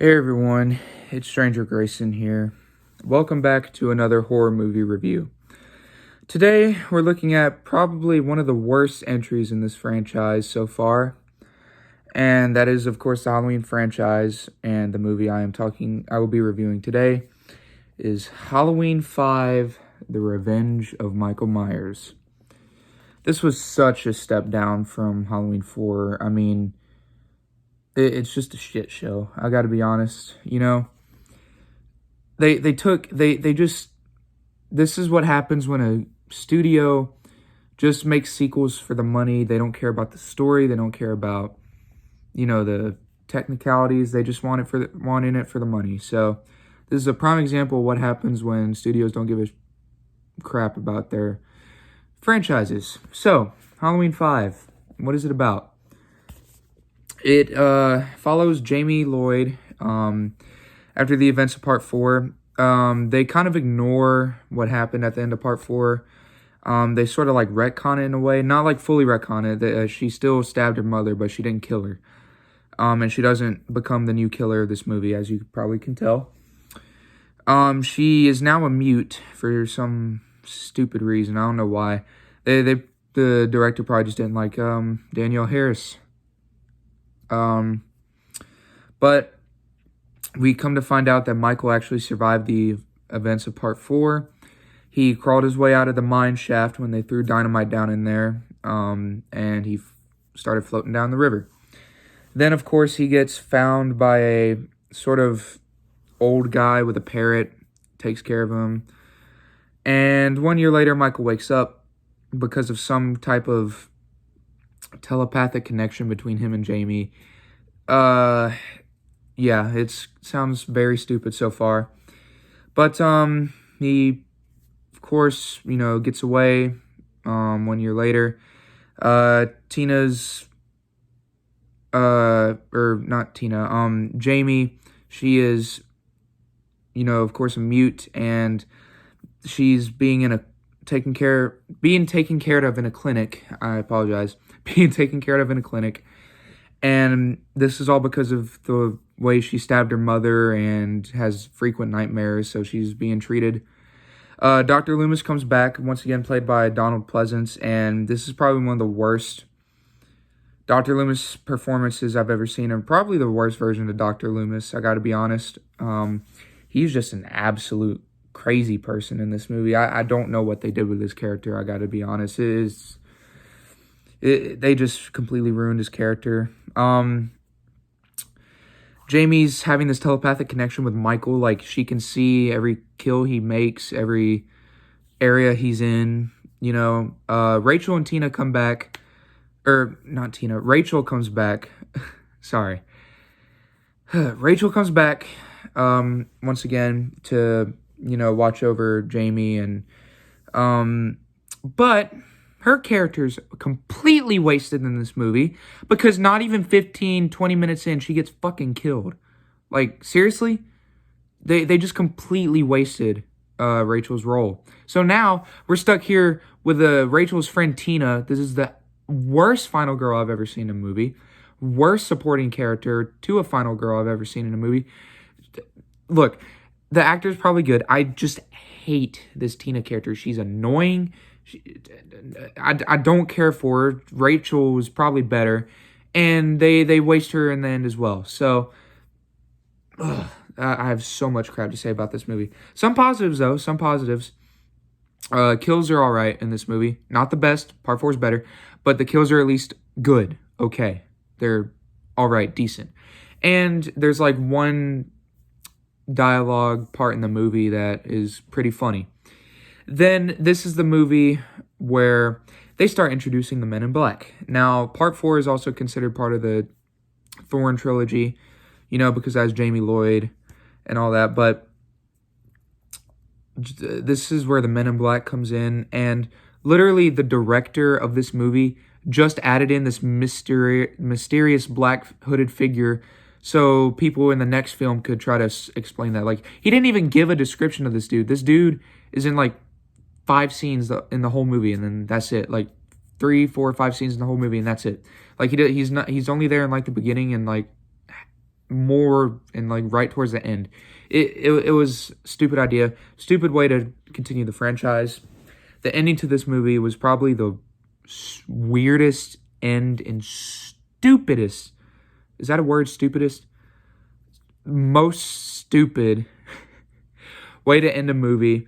Hey everyone, it's Stranger Grayson here. Welcome back to another horror movie review. Today, we're looking at probably one of the worst entries in this franchise so far, and that is, of course, the Halloween franchise. And the movie I will be reviewing today is Halloween 5: The Revenge of Michael Myers. This was such a step down from Halloween 4. I mean, it's just a shit show. I gotta be honest. This is what happens when a studio just makes sequels for the money. They don't care about the story. They don't care about, the technicalities. They just want in it for the money. So this is a prime example of what happens when studios don't give a crap about their franchises. So, Halloween 5. What is it about? It follows Jamie Lloyd after the events of Part 4. They kind of ignore what happened at the end of Part 4. They sort of like retcon it in a way. Not like fully retcon it. She still stabbed her mother, but she didn't kill her. And she doesn't become the new killer of this movie, as you probably can tell. She is now a mute for some stupid reason. I don't know why. The director probably just didn't like Danielle Harris. But we come to find out that Michael actually survived the events of Part 4. He crawled his way out of the mine shaft when they threw dynamite down in there, and he started floating down the river. Then, of course, he gets found by a sort of old guy with a parrot, takes care of him. And 1 year later, Michael wakes up because of some type of telepathic connection between him and Jamie. Yeah, it sounds very stupid so far. But, he, of course, gets away, 1 year later. Jamie, she is, of course, a mute, and she's being taken care of in a clinic. I apologize. Being taken care of in a clinic. And this is all because of the way she stabbed her mother and has frequent nightmares, so she's being treated. Dr. Loomis comes back, once again played by Donald Pleasence, and this is probably one of the worst Dr. Loomis performances I've ever seen, and probably the worst version of Dr. Loomis, I gotta be honest. He's just an absolute crazy person in this movie. I don't know what they did with his character, I gotta be honest. They just completely ruined his character. Jamie's having this telepathic connection with Michael. Like, she can see every kill he makes, every area he's in. Rachel and Tina come back. Rachel comes back. Sorry. Rachel comes back once again to, watch over Jamie. But her character's completely wasted in this movie because not even 15, 20 minutes in, she gets fucking killed. Like, seriously? They just completely wasted Rachel's role. So now we're stuck here with Rachel's friend Tina. This is the worst final girl I've ever seen in a movie. Worst supporting character to a final girl I've ever seen in a movie. Look, the actor's probably good. I just hate this Tina character. She's annoying. I don't care for her. Rachel was probably better, and they waste her in the end as well. So, I have so much crap to say about this movie. Some positives, though. Some positives. Kills are all right in this movie. Not the best. Part 4 is better, but the kills are at least good. Okay, they're all right, decent. And there's like one dialogue part in the movie that is pretty funny. Then this is the movie where they start introducing the Men in Black. Now, Part 4 is also considered part of the Thorn trilogy, because it has Jamie Lloyd and all that. But this is where the Men in Black comes in. And literally the director of this movie just added in this mysterious black hooded figure so people in the next film could try to explain that. Like, he didn't even give a description of this dude. This dude is in like 5 scenes in the whole movie, and then that's it. Like 3, 4, 5 scenes in the whole movie, and that's it. Like, he's only there in like the beginning and like more and like right towards the end. It was a stupid idea, stupid way to continue the franchise. The ending to this movie was probably the weirdest end and stupidest. Is that a word? Stupidest? Most stupid way to end a movie.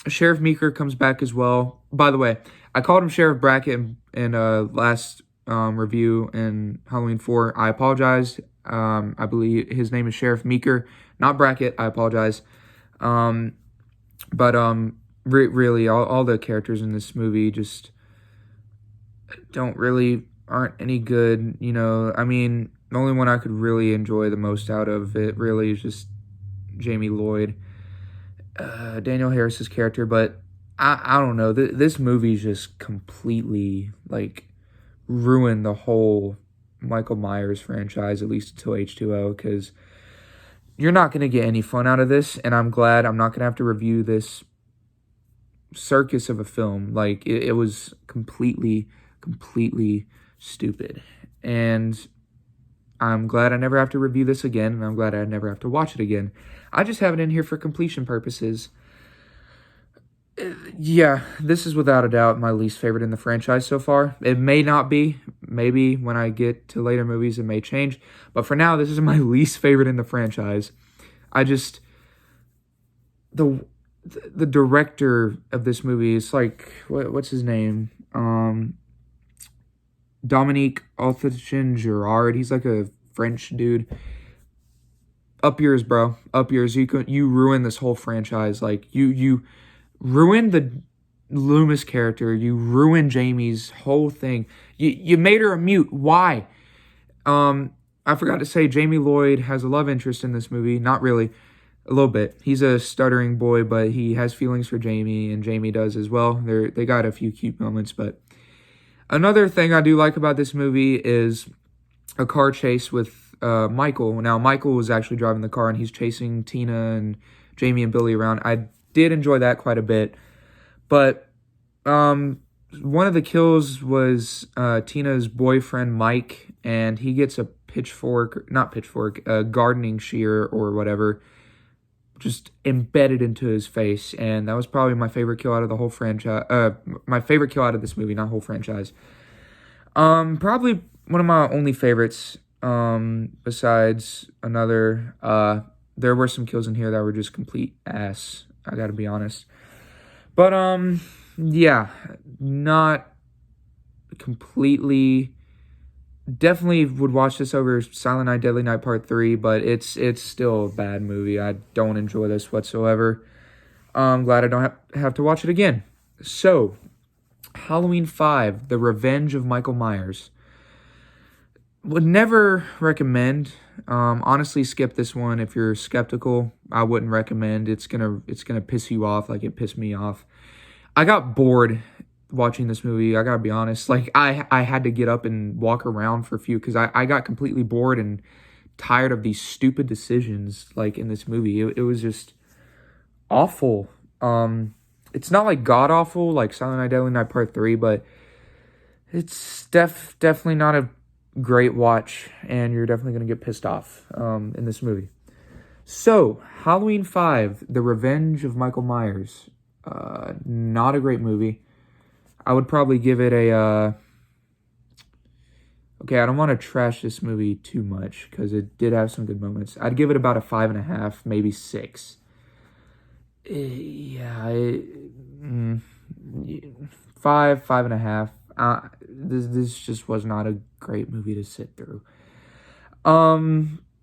Sheriff Meeker comes back as well. By the way, I called him Sheriff Brackett in last review in Halloween 4. I apologize. I believe his name is Sheriff Meeker, not Brackett. I apologize. Really, all the characters in this movie just aren't any good. You know, I mean, the only one I could really enjoy the most out of it really is just Jamie Lloyd, Daniel Harris's character. But I don't know. This movie's just completely like ruined the whole Michael Myers franchise, at least until H2O, because you're not going to get any fun out of this, and I'm glad I'm not going to have to review this circus of a film. Like, it was completely stupid, and I'm glad I never have to review this again, and I'm glad I never have to watch it again. I just have it in here for completion purposes. Yeah, this is without a doubt my least favorite in the franchise so far. It may not be. Maybe when I get to later movies, it may change. But for now, this is my least favorite in the franchise. The director of this movie is like, what's his name? Dominique Authier-Girard. He's like a French dude. Up yours, bro. Up yours. You ruined this whole franchise. Like, you ruined the Loomis character. You ruined Jamie's whole thing. You made her a mute. Why? I forgot to say, Jamie Lloyd has a love interest in this movie. Not really. A little bit. He's a stuttering boy, but he has feelings for Jamie, and Jamie does as well. They got a few cute moments, but another thing I do like about this movie is a car chase with Michael. Now, Michael was actually driving the car, and he's chasing Tina and Jamie and Billy around. I did enjoy that quite a bit, but one of the kills was Tina's boyfriend, Mike, and he gets a gardening shear or whatever, just embedded into his face, and that was probably my favorite kill out of the whole franchise. My favorite kill out of this movie, not whole franchise. Probably one of my only favorites. Besides another, there were some kills in here that were just complete ass. I gotta be honest, but yeah, not completely. Definitely would watch this over Silent Night, Deadly Night Part 3, but it's still a bad movie. I don't enjoy this whatsoever. I'm glad I don't have to watch it again. So, Halloween 5, The Revenge of Michael Myers. Would never recommend. Honestly, skip this one if you're skeptical. I wouldn't recommend. It's gonna piss you off like it pissed me off. I got bored watching this movie. I gotta be honest. Like, I had to get up and walk around for a few because I got completely bored and tired of these stupid decisions like in this movie. It was just awful. It's not like god awful like Silent Night, Deadly Night Part 3, but it's definitely not a great watch, and you're definitely gonna get pissed off in this movie. So, Halloween 5, The Revenge of Michael Myers. Not a great movie. I would probably give it a, okay, I don't want to trash this movie too much, because it did have some good moments. I'd give it about a 5.5, maybe 6. Yeah, 5.5. This just was not a great movie to sit through.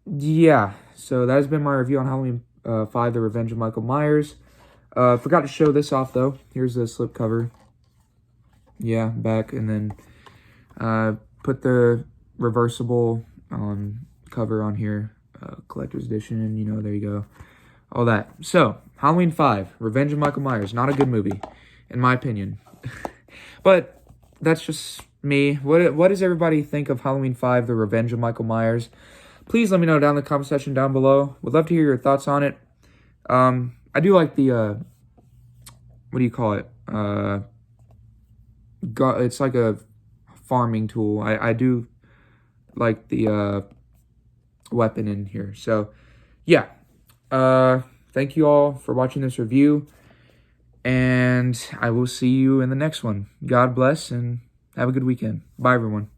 Yeah, so that has been my review on Halloween 5, The Revenge of Michael Myers. Forgot to show this off, though. Here's the slipcover. Yeah, back, and then put the reversible cover on here, collector's edition, you know, there you go, all that. So, Halloween 5, Revenge of Michael Myers, not a good movie, in my opinion. But that's just me. What does everybody think of Halloween 5, The Revenge of Michael Myers? Please let me know down in the comment section down below. Would love to hear your thoughts on it. I do like the, what do you call it? It's like a farming tool. I do like the weapon in here. So, yeah. Thank you all for watching this review. And I will see you in the next one. God bless and have a good weekend. Bye, everyone.